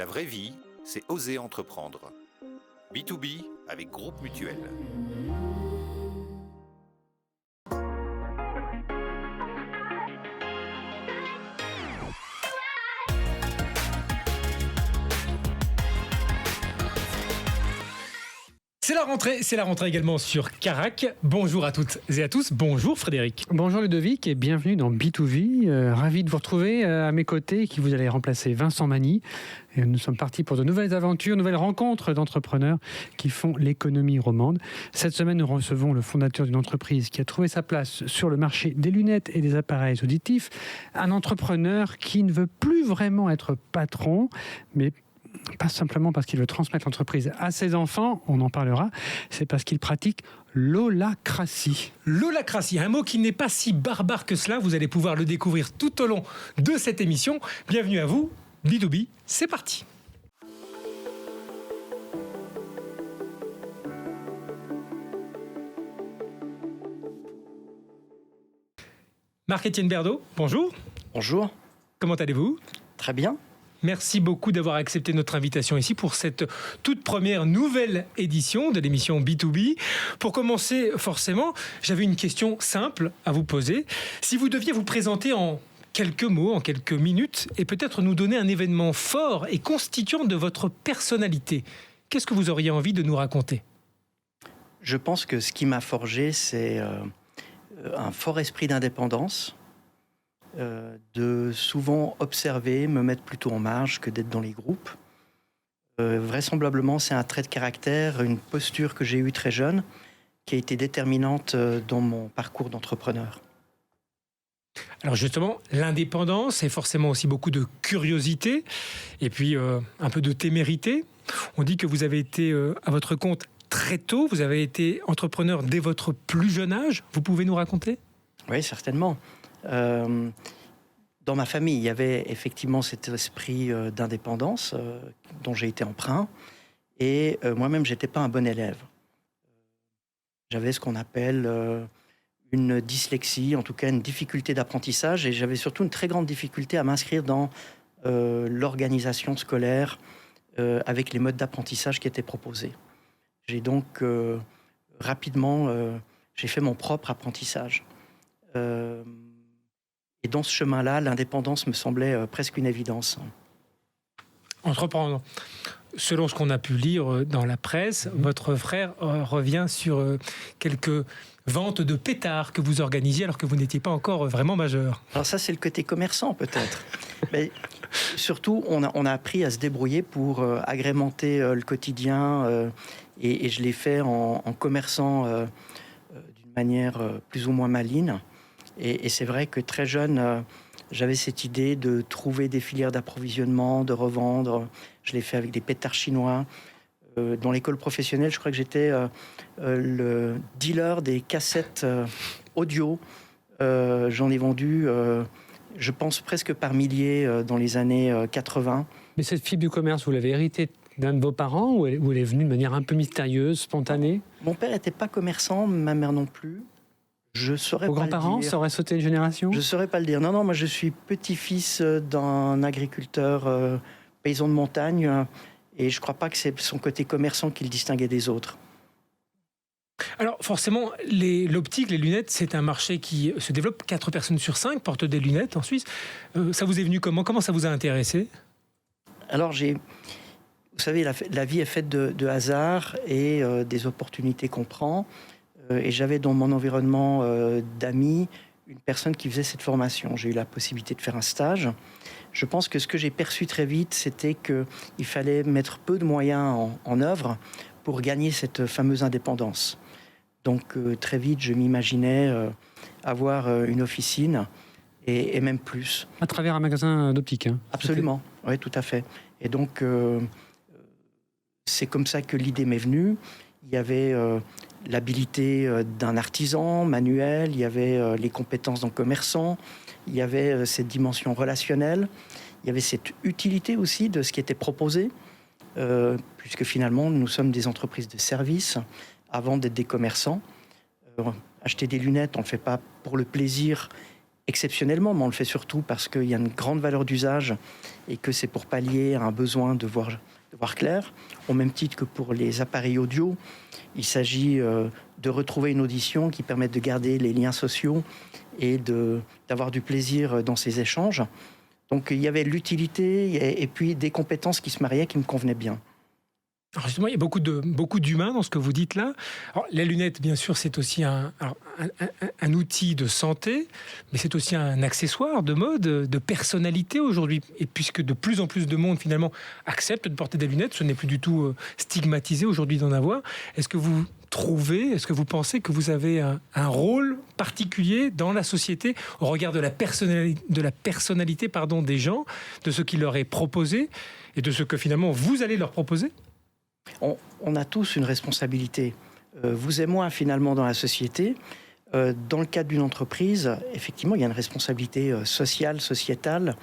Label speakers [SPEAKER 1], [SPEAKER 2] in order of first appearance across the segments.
[SPEAKER 1] La vraie vie, c'est oser entreprendre. B2B avec Groupe Mutuel.
[SPEAKER 2] C'est la rentrée également sur Carac. Bonjour à toutes et à tous. Bonjour Frédéric.
[SPEAKER 3] Bonjour Ludovic et bienvenue dans B2V. Ravi de vous retrouver à mes côtés, qui vous allez remplacer Vincent Magny. Et nous sommes partis pour de nouvelles aventures, nouvelles rencontres d'entrepreneurs qui font l'économie romande. Cette semaine, nous recevons le fondateur d'une entreprise qui a trouvé sa place sur le marché des lunettes et des appareils auditifs. Un entrepreneur qui ne veut plus vraiment être patron, mais pas simplement parce qu'il veut transmettre l'entreprise à ses enfants, on en parlera, c'est parce qu'il pratique l'holacratie.
[SPEAKER 2] L'holacratie, un mot qui n'est pas si barbare que cela, vous allez pouvoir le découvrir tout au long de cette émission. Bienvenue à vous, B2B, c'est parti. Marc-Étienne Berdo, bonjour.
[SPEAKER 4] Bonjour.
[SPEAKER 2] Comment allez-vous ?
[SPEAKER 4] Très bien.
[SPEAKER 2] Merci beaucoup d'avoir accepté notre invitation ici pour cette toute première nouvelle édition de l'émission B2B. Pour commencer, forcément, j'avais une question simple à vous poser. Si vous deviez vous présenter en quelques mots, en quelques minutes, et peut-être nous donner un événement fort et constituant de votre personnalité, qu'est-ce que vous auriez envie de nous raconter ?
[SPEAKER 4] Je pense que ce qui m'a forgé, c'est un fort esprit d'indépendance, de souvent observer, me mettre plutôt en marge que d'être dans les groupes. Vraisemblablement, c'est un trait de caractère, une posture que j'ai eue très jeune, qui a été déterminante dans mon parcours d'entrepreneur.
[SPEAKER 2] Alors justement, l'indépendance, c'est forcément aussi beaucoup de curiosité et puis un peu de témérité. On dit que vous avez été à votre compte très tôt, vous avez été entrepreneur dès votre plus jeune âge. Vous pouvez nous raconter ?
[SPEAKER 4] Oui, certainement. Dans ma famille, il y avait effectivement cet esprit d'indépendance dont j'ai été emprunt. Et moi-même, je n'étais pas un bon élève. J'avais ce qu'on appelle une dyslexie, en tout cas une difficulté d'apprentissage. Et j'avais surtout une très grande difficulté à m'inscrire dans l'organisation scolaire avec les modes d'apprentissage qui étaient proposés. J'ai donc rapidement j'ai fait mon propre apprentissage. Et dans ce chemin-là, l'indépendance me semblait presque une évidence.
[SPEAKER 2] Entreprendre. Selon ce qu'on a pu lire dans la presse, votre frère revient sur quelques ventes de pétards que vous organisiez alors que vous n'étiez pas encore vraiment majeur.
[SPEAKER 4] Alors ça, c'est le côté commerçant peut-être. Mais surtout, on a appris à se débrouiller pour agrémenter le quotidien et je l'ai fait en commerçant d'une manière plus ou moins maligne. Et c'est vrai que très jeune, j'avais cette idée de trouver des filières d'approvisionnement, de revendre. Je l'ai fait avec des pétards chinois. Dans l'école professionnelle, je crois que j'étais le dealer des cassettes audio. J'en ai vendu, je pense, presque par milliers dans les années 80.
[SPEAKER 3] Mais cette fibre du commerce, vous l'avez héritée d'un de vos parents ou elle est venue de manière un peu mystérieuse, spontanée ?
[SPEAKER 4] Mon père n'était pas commerçant, ma mère non plus. Je saurais
[SPEAKER 3] Vos
[SPEAKER 4] pas
[SPEAKER 3] grands-parents,
[SPEAKER 4] le dire.
[SPEAKER 3] ça aurait sauté une génération ?
[SPEAKER 4] Je ne saurais pas le dire. Non, moi je suis petit-fils d'un agriculteur paysan de montagne et je ne crois pas que c'est son côté commerçant qui le distinguait des autres.
[SPEAKER 2] Alors forcément, l'optique, les lunettes, c'est un marché qui se développe. 4 personnes sur 5 portent des lunettes en Suisse. Ça vous est venu comment ? Comment ça vous a intéressé ?
[SPEAKER 4] Alors vous savez, la vie est faite de hasard et des opportunités qu'on prend. Et j'avais dans mon environnement d'amis une personne qui faisait cette formation. J'ai eu la possibilité de faire un stage. Je pense que ce que j'ai perçu très vite, c'était qu'il fallait mettre peu de moyens en œuvre pour gagner cette fameuse indépendance. Donc très vite, je m'imaginais avoir une officine et même plus.
[SPEAKER 3] À travers un magasin d'optique, hein.
[SPEAKER 4] Absolument, oui, tout à fait. Et donc, c'est comme ça que l'idée m'est venue. Il y avait l'habilité d'un artisan manuel, il y avait les compétences d'un commerçant, il y avait cette dimension relationnelle, il y avait cette utilité aussi de ce qui était proposé, puisque finalement, nous sommes des entreprises de services avant d'être des commerçants. Acheter des lunettes, on ne le fait pas pour le plaisir exceptionnellement, mais on le fait surtout parce qu'il y a une grande valeur d'usage et que c'est pour pallier à un besoin de voir clair. Au même titre que pour les appareils audio, il s'agit de retrouver une audition qui permette de garder les liens sociaux et d'avoir du plaisir dans ces échanges. Donc il y avait l'utilité et puis des compétences qui se mariaient qui me convenaient bien.
[SPEAKER 2] Alors justement, il y a beaucoup d'humains dans ce que vous dites là. Alors, les lunettes, bien sûr, c'est aussi un outil de santé, mais c'est aussi un accessoire de mode, de personnalité aujourd'hui. Et puisque de plus en plus de monde, finalement, accepte de porter des lunettes, ce n'est plus du tout stigmatisé aujourd'hui d'en avoir. Est-ce que vous pensez que vous avez un rôle particulier dans la société au regard de la personnalité des gens, de ce qui leur est proposé et de ce que finalement vous allez leur proposer ?
[SPEAKER 4] On a tous une responsabilité, vous et moi finalement dans la société. Dans le cadre d'une entreprise, effectivement, il y a une responsabilité sociale, sociétale,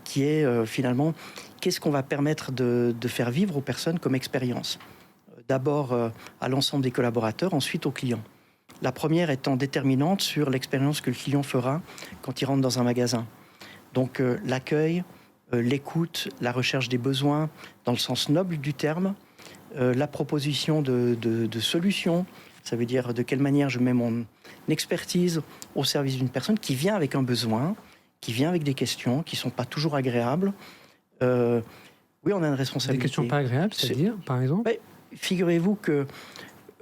[SPEAKER 4] qui est finalement qu'est-ce qu'on va permettre de faire vivre aux personnes comme expérience. D'abord à l'ensemble des collaborateurs, ensuite aux clients. La première étant déterminante sur l'expérience que le client fera quand il rentre dans un magasin. Donc l'accueil, l'écoute, la recherche des besoins dans le sens noble du terme, la proposition de solutions, ça veut dire de quelle manière je mets mon expertise au service d'une personne qui vient avec un besoin, qui vient avec des questions qui ne sont pas toujours agréables. Oui, on a une responsabilité.
[SPEAKER 3] Des questions pas agréables, c'est-à-dire, par exemple ?
[SPEAKER 4] Figurez-vous que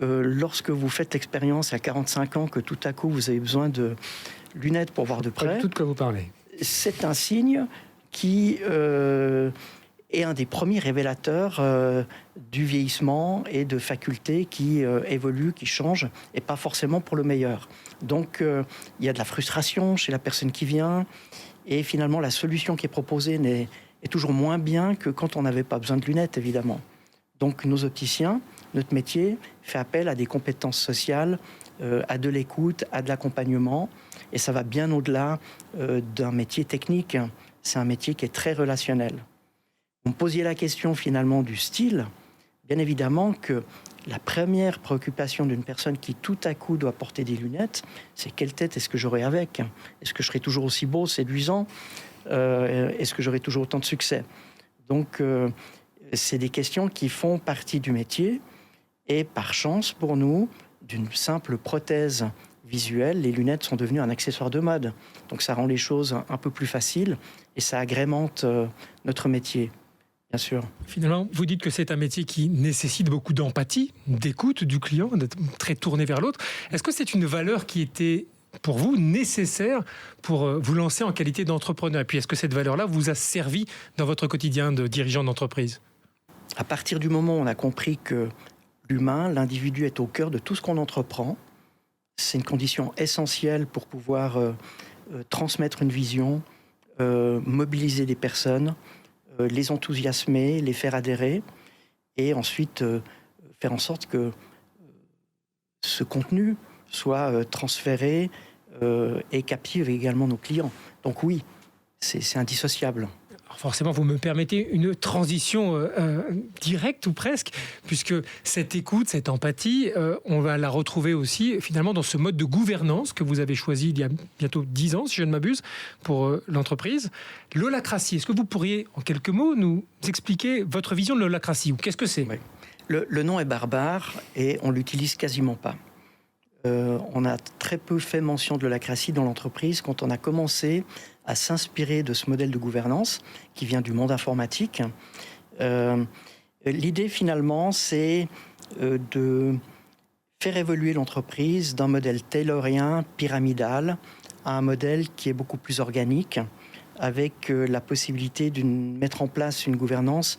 [SPEAKER 4] lorsque vous faites l'expérience à 45 ans, que tout à coup vous avez besoin de lunettes pour voir de près,
[SPEAKER 3] pas du tout de quoi vous parlez.
[SPEAKER 4] C'est un signe qui est un des premiers révélateurs du vieillissement et de facultés qui évoluent, qui changent, et pas forcément pour le meilleur. Donc il y a de la frustration chez la personne qui vient, et finalement la solution qui est proposée est toujours moins bien que quand on n'avait pas besoin de lunettes, évidemment. Donc nos opticiens, notre métier fait appel à des compétences sociales, à de l'écoute, à de l'accompagnement, et ça va bien au-delà d'un métier technique. C'est un métier qui est très relationnel. Vous me posiez la question finalement du style. Bien évidemment que la première préoccupation d'une personne qui tout à coup doit porter des lunettes, c'est quelle tête est-ce que j'aurai avec ? Est-ce que je serai toujours aussi beau, séduisant ? Est-ce que j'aurai toujours autant de succès ? Donc c'est des questions qui font partie du métier, et par chance pour nous, d'une simple prothèse visuelle, les lunettes sont devenues un accessoire de mode. Donc ça rend les choses un peu plus faciles et ça agrémente notre métier, bien sûr.
[SPEAKER 2] Finalement, vous dites que c'est un métier qui nécessite beaucoup d'empathie, d'écoute du client, d'être très tourné vers l'autre. Est-ce que c'est une valeur qui était pour vous nécessaire pour vous lancer en qualité d'entrepreneur ? Et puis est-ce que cette valeur-là vous a servi dans votre quotidien de dirigeant d'entreprise ?
[SPEAKER 4] À partir du moment où on a compris que l'humain, l'individu est au cœur de tout ce qu'on entreprend, c'est une condition essentielle pour pouvoir transmettre une vision, mobiliser des personnes, les enthousiasmer, les faire adhérer, et ensuite faire en sorte que ce contenu soit transféré et captive également nos clients. Donc oui, c'est indissociable.
[SPEAKER 2] Alors forcément, vous me permettez une transition directe ou presque, puisque cette écoute, cette empathie, on va la retrouver aussi finalement dans ce mode de gouvernance que vous avez choisi il y a bientôt 10 ans, si je ne m'abuse, pour l'entreprise. L'holacratie, est-ce que vous pourriez en quelques mots nous expliquer votre vision de l'holacratie, ou qu'est-ce que c'est ?
[SPEAKER 4] Oui. Le nom est barbare et on l'utilise quasiment pas. On a très peu fait mention de l'holacratie dans l'entreprise quand on a commencé à s'inspirer de ce modèle de gouvernance qui vient du monde informatique. L'idée finalement, c'est de faire évoluer l'entreprise d'un modèle taylorien, pyramidal, à un modèle qui est beaucoup plus organique, avec la possibilité de mettre en place une gouvernance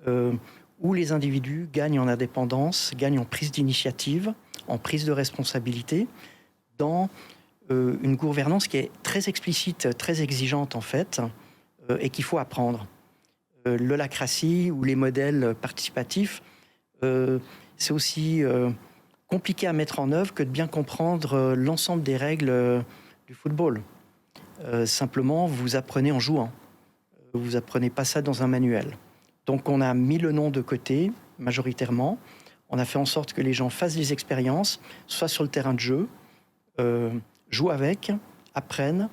[SPEAKER 4] où les individus gagnent en indépendance, gagnent en prise d'initiative, en prise de responsabilité, dans une gouvernance qui est très explicite, très exigeante en fait, et qu'il faut apprendre. L'holacratie ou les modèles participatifs, c'est aussi compliqué à mettre en œuvre que de bien comprendre l'ensemble des règles du football. Simplement, vous apprenez en jouant. Vous apprenez pas ça dans un manuel. Donc on a mis le nom de côté, majoritairement. On a fait en sorte que les gens fassent des expériences, soit sur le terrain de jeu, jouent avec, apprennent,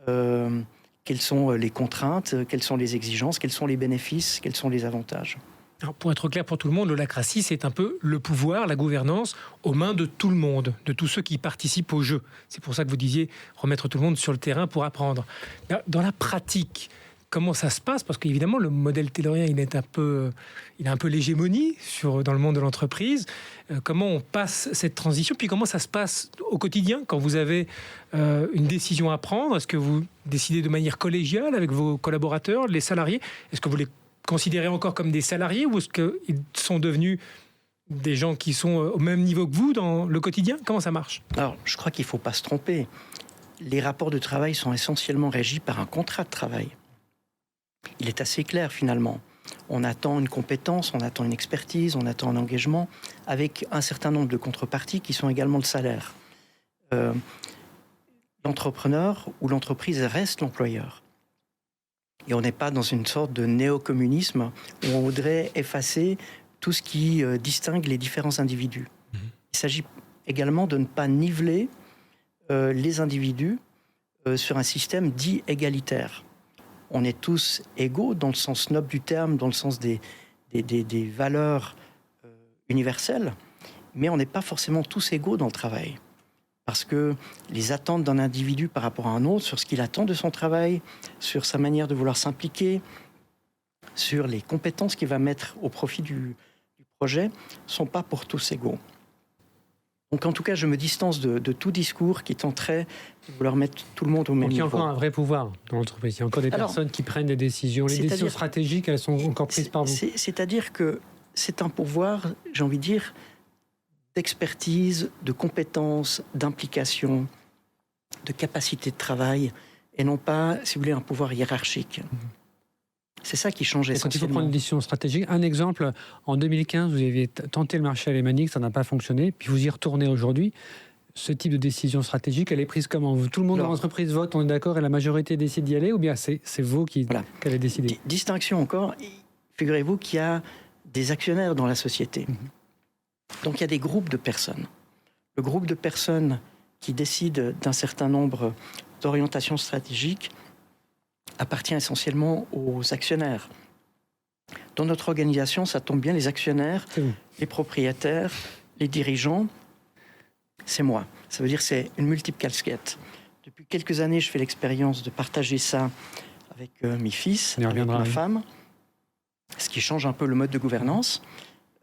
[SPEAKER 4] quelles sont les contraintes, quelles sont les exigences, quels sont les bénéfices, quels sont les avantages.
[SPEAKER 2] Alors, pour être clair pour tout le monde, l'holacratie, c'est un peu le pouvoir, la gouvernance aux mains de tout le monde, de tous ceux qui participent au jeu. C'est pour ça que vous disiez remettre tout le monde sur le terrain pour apprendre. Dans la pratique, comment ça se passe? Parce qu'évidemment, le modèle taylorien, il a un peu l'hégémonie dans le monde de l'entreprise. Comment on passe cette transition? Puis comment ça se passe au quotidien quand vous avez une décision à prendre? Est-ce que vous décidez de manière collégiale avec vos collaborateurs, les salariés? Est-ce que vous les considérez encore comme des salariés ou est-ce qu'ils sont devenus des gens qui sont au même niveau que vous dans le quotidien? Comment ça marche?
[SPEAKER 4] Alors, je crois qu'il ne faut pas se tromper. Les rapports de travail sont essentiellement régis par un contrat de travail. Il est assez clair finalement. On attend une compétence, on attend une expertise, on attend un engagement avec un certain nombre de contreparties qui sont également le salaire. L'entrepreneur ou l'entreprise reste l'employeur. Et on n'est pas dans une sorte de néo-communisme où on voudrait effacer tout ce qui distingue les différents individus. Il s'agit également de ne pas niveler les individus sur un système dit égalitaire. On est tous égaux dans le sens noble du terme, dans le sens des valeurs universelles, mais on n'est pas forcément tous égaux dans le travail. Parce que les attentes d'un individu par rapport à un autre, sur ce qu'il attend de son travail, sur sa manière de vouloir s'impliquer, sur les compétences qu'il va mettre au profit du projet, ne sont pas pour tous égaux. Donc en tout cas, je me distance de tout discours qui tenterait de vouloir mettre tout le monde au même niveau.
[SPEAKER 3] Il y a encore un vrai pouvoir dans l'entreprise. Il y a encore des personnes qui prennent des décisions. Les décisions stratégiques, elles sont encore prises par vous.
[SPEAKER 4] C'est-à-dire que c'est un pouvoir, j'ai envie de dire, d'expertise, de compétences, d'implication, de capacité de travail, et non pas, si vous voulez, un pouvoir hiérarchique. C'est ça qui change essentiellement.
[SPEAKER 3] Quand il faut prendre une décision stratégique, un exemple, en 2015, vous aviez tenté le marché alémanique, ça n'a pas fonctionné, puis vous y retournez aujourd'hui. Ce type de décision stratégique, elle est prise comment? Tout le monde dans l'entreprise vote, on est d'accord, et la majorité décide d'y aller, ou bien c'est vous qui allez décider?
[SPEAKER 4] Distinction encore, figurez-vous qu'il y a des actionnaires dans la société. Donc il y a des groupes de personnes. Le groupe de personnes qui décident d'un certain nombre d'orientations stratégiques appartient essentiellement aux actionnaires. Dans notre organisation, ça tombe bien, les actionnaires, les propriétaires, les dirigeants, c'est moi. Ça veut dire que c'est une multiple casquette. Depuis quelques années, je fais l'expérience de partager ça avec mes fils, avec ma femme, ce qui change un peu le mode de gouvernance.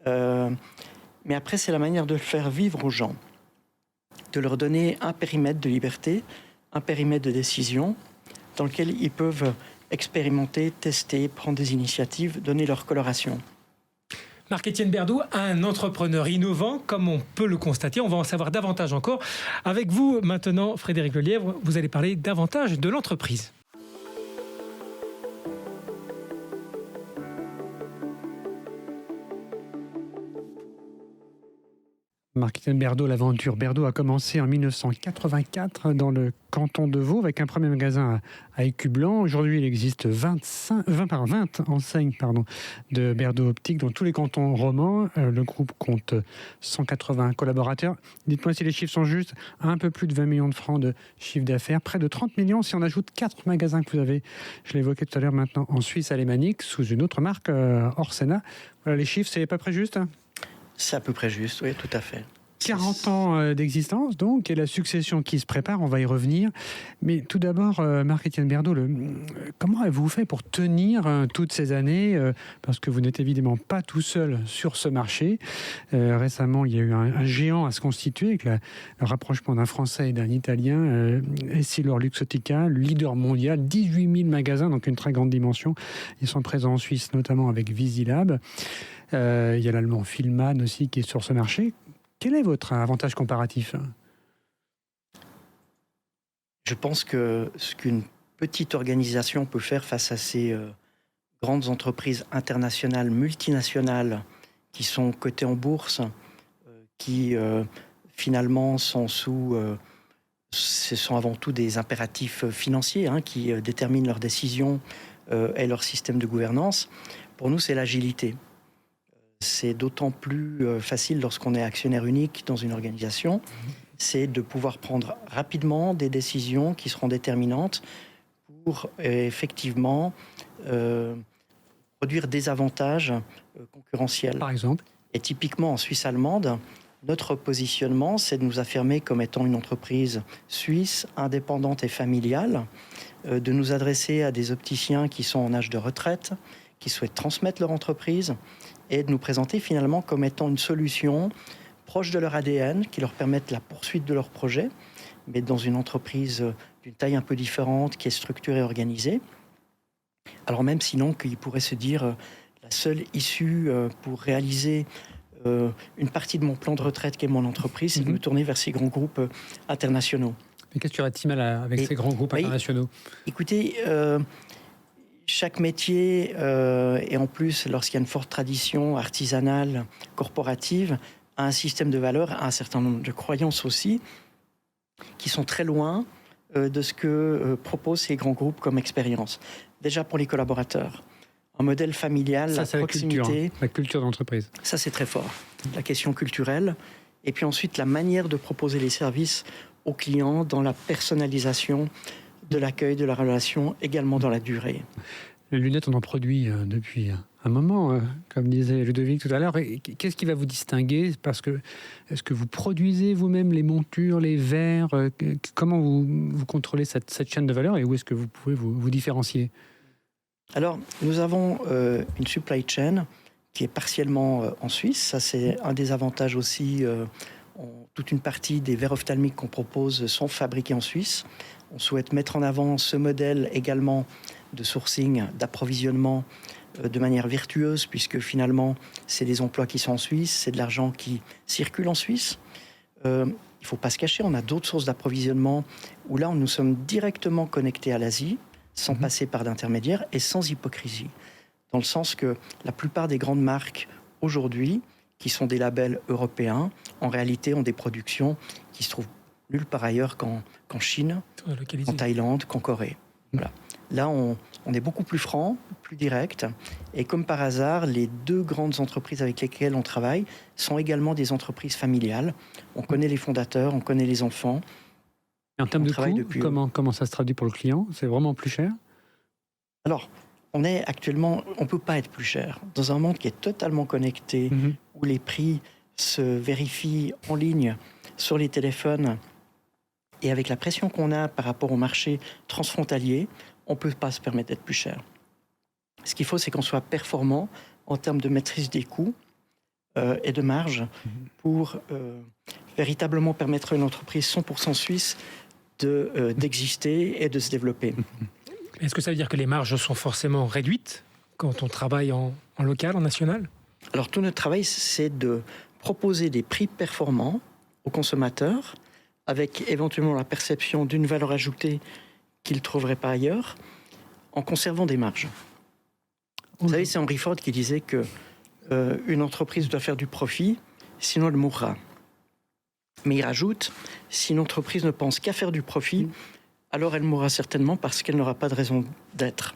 [SPEAKER 4] Mais après, c'est la manière de le faire vivre aux gens, de leur donner un périmètre de liberté, un périmètre de décision, dans lequel ils peuvent expérimenter, tester, prendre des initiatives, donner leur coloration.
[SPEAKER 2] Marc-Étienne Berdoux, un entrepreneur innovant, comme on peut le constater. On va en savoir davantage encore. Avec vous maintenant, Frédéric Lelièvre, vous allez parler davantage de l'entreprise.
[SPEAKER 3] Marc-Étienne Berdoux, l'aventure Berdoux a commencé en 1984 dans le canton de Vaud avec un premier magasin à Écublanc. Aujourd'hui, il existe 20 enseignes de Berdoux Optique dans tous les cantons romans. Le groupe compte 180 collaborateurs. Dites-moi si les chiffres sont justes. Un peu plus de 20 millions de francs de chiffre d'affaires, près de 30 millions si on ajoute 4 magasins que vous avez, je l'évoquais tout à l'heure maintenant, en Suisse alémanique, sous une autre marque, Orsena. Voilà, les chiffres, c'est à peu près juste?
[SPEAKER 4] C'est à peu près juste, oui, tout à fait.
[SPEAKER 3] 40 ans d'existence, donc, et la succession qui se prépare, on va y revenir. Mais tout d'abord, Marc-Étienne Berdoux, comment avez-vous fait pour tenir toutes ces années parce que vous n'êtes évidemment pas tout seul sur ce marché. Récemment, il y a eu un géant à se constituer avec le rapprochement d'un Français et d'un Italien, Essilor-Luxottica, leader mondial, 18 000 magasins, donc une très grande dimension. Ils sont présents en Suisse, notamment avec Visilab. Il y a l'allemand Fielmann aussi qui est sur ce marché. Quel est votre avantage comparatif?
[SPEAKER 4] Je pense que ce qu'une petite organisation peut faire face à ces grandes entreprises internationales, multinationales, qui sont cotées en bourse, qui finalement sont ce sont avant tout des impératifs financiers qui déterminent leurs décisions et leur système de gouvernance. Pour nous, c'est l'agilité. C'est d'autant plus facile lorsqu'on est actionnaire unique dans une organisation, c'est de pouvoir prendre rapidement des décisions qui seront déterminantes pour effectivement produire des avantages concurrentiels.
[SPEAKER 3] Par exemple?
[SPEAKER 4] Et typiquement en Suisse allemande, notre positionnement, c'est de nous affirmer comme étant une entreprise suisse, indépendante et familiale, de nous adresser à des opticiens qui sont en âge de retraite, qui souhaitent transmettre leur entreprise, et de nous présenter finalement comme étant une solution proche de leur ADN, qui leur permette la poursuite de leur projet, mais dans une entreprise d'une taille un peu différente, qui est structurée et organisée. Alors même sinon qu'ils pourraient se dire la seule issue pour réaliser une partie de mon plan de retraite qui est mon entreprise, c'est de me tourner vers ces grands groupes internationaux.
[SPEAKER 3] Mais qu'est-ce que tu aurais de mal avec ces grands groupes internationaux?
[SPEAKER 4] Écoutez, chaque métier, et en plus lorsqu'il y a une forte tradition artisanale, corporative, a un système de valeurs, a un certain nombre de croyances aussi, qui sont très loin de ce que proposent ces grands groupes comme expérience. Déjà pour les collaborateurs, un modèle familial,
[SPEAKER 3] ça,
[SPEAKER 4] la proximité...
[SPEAKER 3] La culture d'entreprise.
[SPEAKER 4] Ça, c'est très fort. La question culturelle. Et puis ensuite, la manière de proposer les services aux clients dans la personnalisation de l'accueil, de la relation, également dans la durée.
[SPEAKER 3] Les lunettes, on en produit depuis un moment, comme disait Ludovic tout à l'heure. Qu'est-ce qui va vous distinguer? Parce que est-ce que vous produisez vous-même les montures, les verres? Comment vous contrôlez cette chaîne de valeur et où est-ce que vous pouvez vous différencier? Alors,
[SPEAKER 4] nous avons une supply chain qui est partiellement en Suisse. Ça, c'est un des avantages aussi. Toute une partie des verres ophtalmiques qu'on propose sont fabriqués en Suisse. On souhaite mettre en avant ce modèle également de sourcing, d'approvisionnement de manière vertueuse, puisque finalement, c'est des emplois qui sont en Suisse, c'est de l'argent qui circule en Suisse. Il ne faut pas se cacher, on a d'autres sources d'approvisionnement où là, nous sommes directement connectés à l'Asie, sans passer par d'intermédiaires et sans hypocrisie. Dans le sens que la plupart des grandes marques aujourd'hui, qui sont des labels européens, en réalité ont des productions qui se trouvent nulle part ailleurs qu'en Chine, en Thaïlande, qu'en Corée. Voilà. Là, on est beaucoup plus franc, plus direct. Et comme par hasard, les deux grandes entreprises avec lesquelles on travaille sont également des entreprises familiales. On connaît les fondateurs, on connaît les enfants.
[SPEAKER 3] Et en termes de coût, comment ça se traduit pour le client? C'est vraiment plus cher?
[SPEAKER 4] Alors, on ne peut pas être plus cher. Dans un monde qui est totalement connecté, où les prix se vérifient en ligne sur les téléphones, et avec la pression qu'on a par rapport au marché transfrontalier, on ne peut pas se permettre d'être plus cher. Ce qu'il faut, c'est qu'on soit performant en termes de maîtrise des coûts et de marge pour véritablement permettre à une entreprise 100% suisse d'exister et de se développer.
[SPEAKER 2] Est-ce que ça veut dire que les marges sont forcément réduites quand on travaille en local, en national?
[SPEAKER 4] Alors tout notre travail, c'est de proposer des prix performants aux consommateurs, avec éventuellement la perception d'une valeur ajoutée qu'ils ne trouveraient pas ailleurs, en conservant des marges. Vous savez, c'est Henry Ford qui disait que une entreprise doit faire du profit, sinon elle mourra. Mais il rajoute, si une entreprise ne pense qu'à faire du profit, alors elle mourra certainement parce qu'elle n'aura pas de raison d'être.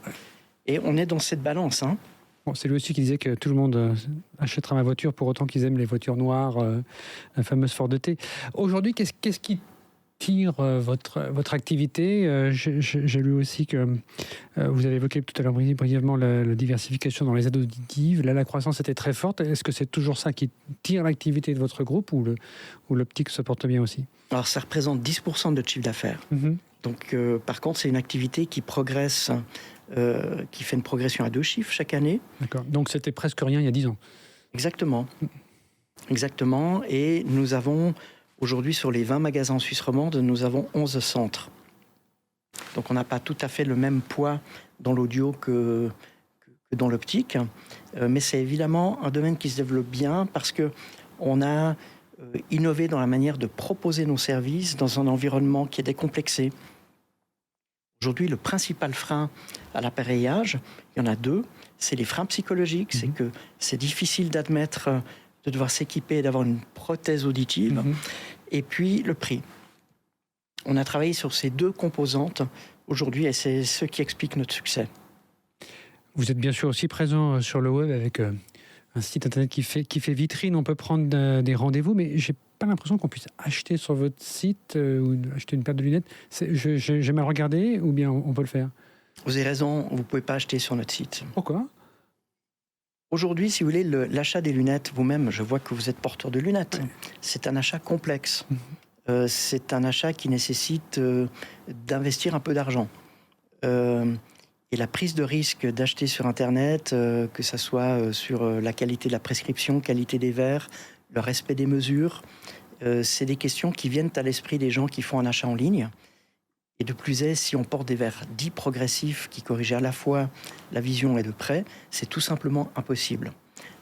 [SPEAKER 4] Et on est dans cette balance.
[SPEAKER 3] Bon, c'est lui aussi qui disait que tout le monde achètera ma voiture pour autant qu'ils aiment les voitures noires, la fameuse Ford T. Aujourd'hui, qu'est-ce qui tire votre activité? J'ai lu aussi que vous avez évoqué tout à l'heure brièvement la diversification dans les aides auditives. Là, la croissance était très forte. Est-ce que c'est toujours ça qui tire l'activité de votre groupe ou l'optique se porte bien aussi?
[SPEAKER 4] Alors, ça représente 10% de notre chiffre d'affaires. Donc, par contre, c'est une activité qui progresse, qui fait une progression à 2 chiffres chaque année.
[SPEAKER 3] D'accord. Donc, c'était presque rien il y a 10 ans.
[SPEAKER 4] Exactement. Exactement. Et nous avons, aujourd'hui, sur les 20 magasins en Suisse romande, nous avons 11 centres. Donc, on n'a pas tout à fait le même poids dans l'audio que dans l'optique. Mais c'est évidemment un domaine qui se développe bien parce qu'on a innové dans la manière de proposer nos services dans un environnement qui est décomplexé. Aujourd'hui, le principal frein à l'appareillage, il y en a 2. C'est les freins psychologiques, c'est que c'est difficile d'admettre de devoir s'équiper et d'avoir une prothèse auditive. Et puis, le prix. On a travaillé sur ces 2 composantes aujourd'hui et c'est ce qui explique notre succès.
[SPEAKER 3] Vous êtes bien sûr aussi présent sur le web avec un site internet qui fait vitrine. On peut prendre des rendez-vous, mais j'ai pas l'impression qu'on puisse acheter sur votre site ou acheter une paire de lunettes. J'ai mal regardé ou bien on peut le faire?
[SPEAKER 4] Vous avez raison, vous ne pouvez pas acheter sur notre site.
[SPEAKER 3] Pourquoi ?
[SPEAKER 4] Aujourd'hui, si vous voulez, l'achat des lunettes, vous-même, je vois que vous êtes porteur de lunettes.
[SPEAKER 3] Oui.
[SPEAKER 4] C'est un achat complexe. C'est un achat qui nécessite d'investir un peu d'argent. Et la prise de risque d'acheter sur Internet, que ce soit sur la qualité de la prescription, qualité des verres, le respect des mesures, c'est des questions qui viennent à l'esprit des gens qui font un achat en ligne. Et de plus est, si on porte des verres dits progressifs qui corrigent à la fois la vision et de près, c'est tout simplement impossible.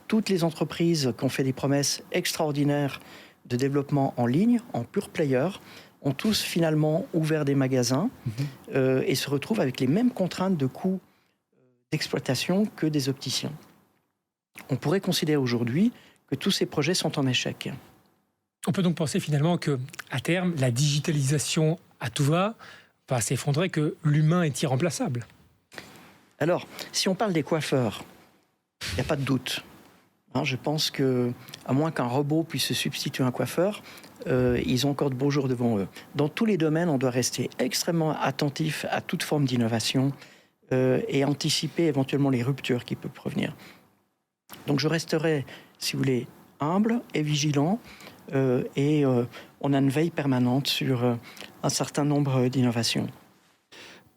[SPEAKER 4] Toutes les entreprises qui ont fait des promesses extraordinaires de développement en ligne, en pure player, ont tous finalement ouvert des magasins et se retrouvent avec les mêmes contraintes de coûts d'exploitation que des opticiens. On pourrait considérer aujourd'hui que tous ces projets sont en échec.
[SPEAKER 2] On peut donc penser finalement que, à terme, la digitalisation à tout va s'effondrer, que l'humain est irremplaçable.
[SPEAKER 4] Alors, si on parle des coiffeurs, il n'y a pas de doute. Je pense que, à moins qu'un robot puisse se substituer à un coiffeur, ils ont encore de beaux jours devant eux. Dans tous les domaines, on doit rester extrêmement attentif à toute forme d'innovation et anticiper éventuellement les ruptures qui peuvent provenir. Donc je resterai, si vous voulez, humble et vigilant et on a une veille permanente sur un certain nombre d'innovations.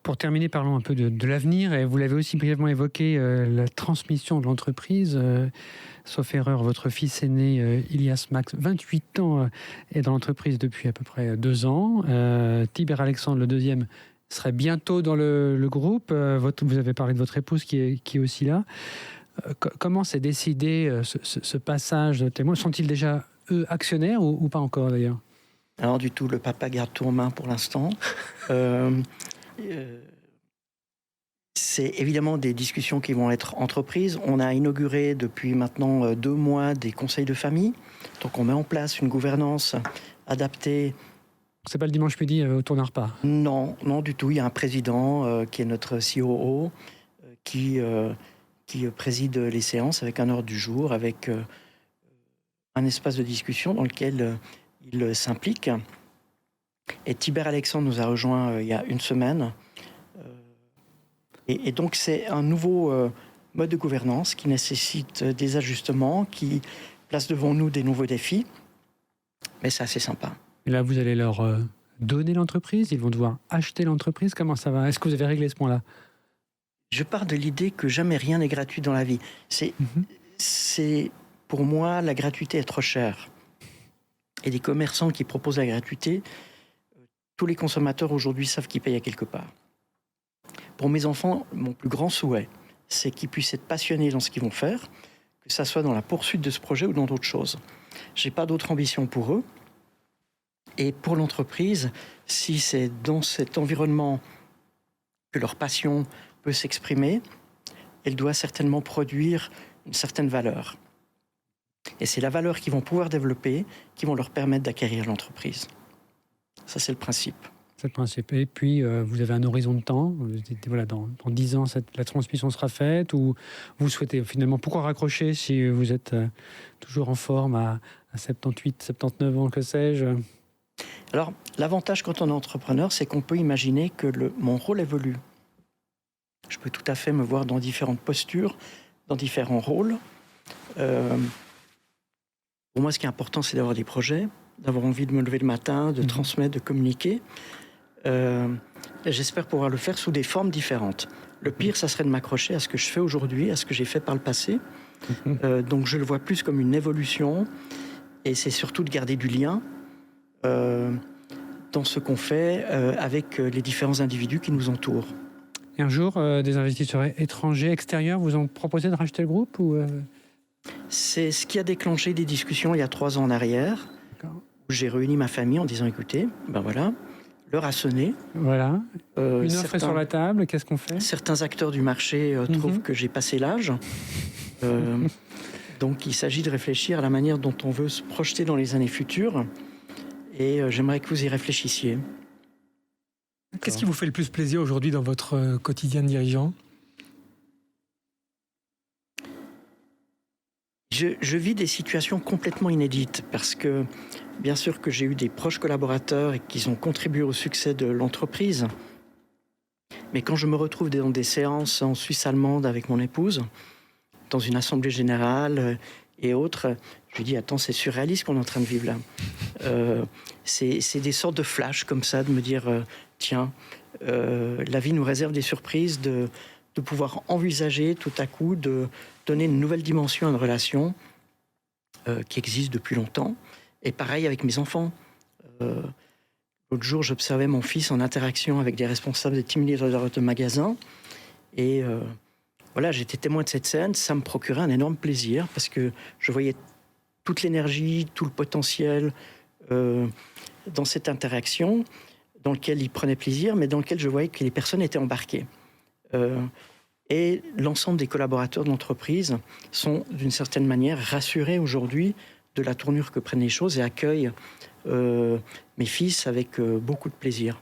[SPEAKER 3] Pour terminer, parlons un peu de l'avenir. Et vous l'avez aussi brièvement évoqué, la transmission de l'entreprise. Sauf erreur, votre fils aîné, Ilias Max, 28 ans, est dans l'entreprise depuis à peu près 2 ans. Tibère Alexandre, le deuxième, serait bientôt dans le groupe. Vous avez parlé de votre épouse qui est aussi là. Comment s'est décidé ce passage de témoins ? Sont-ils déjà, eux, actionnaires ou pas encore d'ailleurs ?
[SPEAKER 4] Alors du tout, le papa garde tout en main pour l'instant. C'est évidemment des discussions qui vont être entreprises. On a inauguré depuis maintenant 2 mois des conseils de famille. Donc on met en place une gouvernance adaptée.
[SPEAKER 3] C'est pas le dimanche midi autour d'un repas ?
[SPEAKER 4] Non, non du tout. Il y a un président qui est notre COO qui préside les séances avec un ordre du jour, avec un espace de discussion dans lequel il s'implique. Et Tibère Alexandre nous a rejoint il y a 1 semaine. Et donc c'est un nouveau mode de gouvernance qui nécessite des ajustements, qui place devant nous des nouveaux défis. Mais c'est assez sympa.
[SPEAKER 3] Et là, vous allez leur donner l'entreprise ? Ils vont devoir acheter l'entreprise ? Comment ça va ? Est-ce que vous avez réglé ce point-là ?
[SPEAKER 4] Je pars de l'idée que jamais rien n'est gratuit dans la vie. C'est pour moi, la gratuité est trop chère. Et des commerçants qui proposent la gratuité, tous les consommateurs aujourd'hui savent qu'ils payent à quelque part. Pour mes enfants, mon plus grand souhait, c'est qu'ils puissent être passionnés dans ce qu'ils vont faire, que ça soit dans la poursuite de ce projet ou dans d'autres choses. Je n'ai pas d'autre ambition pour eux. Et pour l'entreprise, si c'est dans cet environnement que leur passion peut s'exprimer, elle doit certainement produire une certaine valeur. Et c'est la valeur qu'ils vont pouvoir développer qui vont leur permettre d'acquérir l'entreprise. Ça, c'est le principe.
[SPEAKER 3] C'est le principe. Et puis, vous avez un horizon de temps. Vous dites, voilà, dans 10 ans, la transmission sera faite. Ou vous souhaitez finalement, pourquoi raccrocher si vous êtes toujours en forme à 78, 79 ans, que sais-je ?
[SPEAKER 4] Alors, l'avantage quand on est entrepreneur, c'est qu'on peut imaginer que mon rôle évolue. Je peux tout à fait me voir dans différentes postures, dans différents rôles. Pour moi, ce qui est important, c'est d'avoir des projets, d'avoir envie de me lever le matin, de transmettre, de communiquer. J'espère pouvoir le faire sous des formes différentes. Le pire, ça serait de m'accrocher à ce que je fais aujourd'hui, à ce que j'ai fait par le passé. Donc je le vois plus comme une évolution. Et c'est surtout de garder du lien dans ce qu'on fait avec les différents individus qui nous entourent.
[SPEAKER 3] Et un jour, des investisseurs étrangers, extérieurs, vous ont proposé de racheter le groupe ou
[SPEAKER 4] C'est ce qui a déclenché des discussions il y a 3 ans en arrière. Où j'ai réuni ma famille en disant, écoutez, ben voilà, l'heure a sonné.
[SPEAKER 3] Voilà. Une offre est sur la table, qu'est-ce qu'on fait ?
[SPEAKER 4] Certains acteurs du marché trouvent que j'ai passé l'âge. Donc il s'agit de réfléchir à la manière dont on veut se projeter dans les années futures. Et j'aimerais que vous y réfléchissiez.
[SPEAKER 2] Qu'est-ce qui vous fait le plus plaisir aujourd'hui dans votre quotidien de dirigeant ?
[SPEAKER 4] Je vis des situations complètement inédites parce que, bien sûr que j'ai eu des proches collaborateurs et qu'ils ont contribué au succès de l'entreprise. Mais quand je me retrouve dans des séances en Suisse allemande avec mon épouse, dans une assemblée générale et autres, je lui dis, attends, c'est surréaliste qu'on est en train de vivre là. C'est des sortes de flashs comme ça, de me dire, tiens, la vie nous réserve des surprises, de pouvoir envisager tout à coup, de donner une nouvelle dimension à une relation qui existe depuis longtemps. Et pareil avec mes enfants. L'autre jour, j'observais mon fils en interaction avec des responsables des team leaders de magasins. Et voilà, j'étais témoin de cette scène. Ça me procurait un énorme plaisir parce que je voyais toute l'énergie, tout le potentiel dans cette interaction, dans lequel il prenait plaisir, mais dans lequel je voyais que les personnes étaient embarquées. Et l'ensemble des collaborateurs de l'entreprise sont, d'une certaine manière, rassurés aujourd'hui de la tournure que prennent les choses et accueillent mes fils avec beaucoup de plaisir.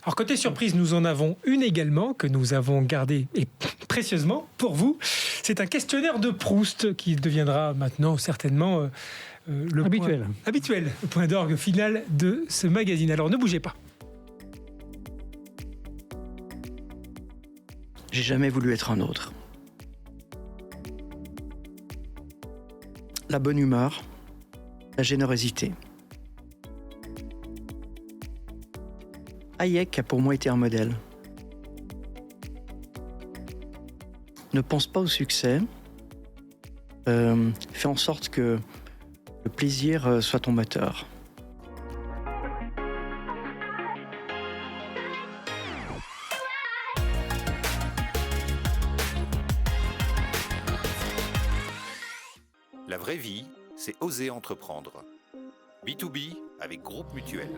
[SPEAKER 2] Alors, côté surprise, nous en avons une également que nous avons gardée et précieusement pour vous. C'est un questionnaire de Proust qui deviendra maintenant certainement le point d'orgue final de ce magazine. Alors, ne bougez pas.
[SPEAKER 4] J'ai jamais voulu être un autre. La bonne humeur, la générosité. Hayek a pour moi été un modèle. Ne pense pas au succès. Fais en sorte que le plaisir soit ton moteur.
[SPEAKER 1] La vraie vie, c'est oser entreprendre. B2B avec Groupe Mutuel.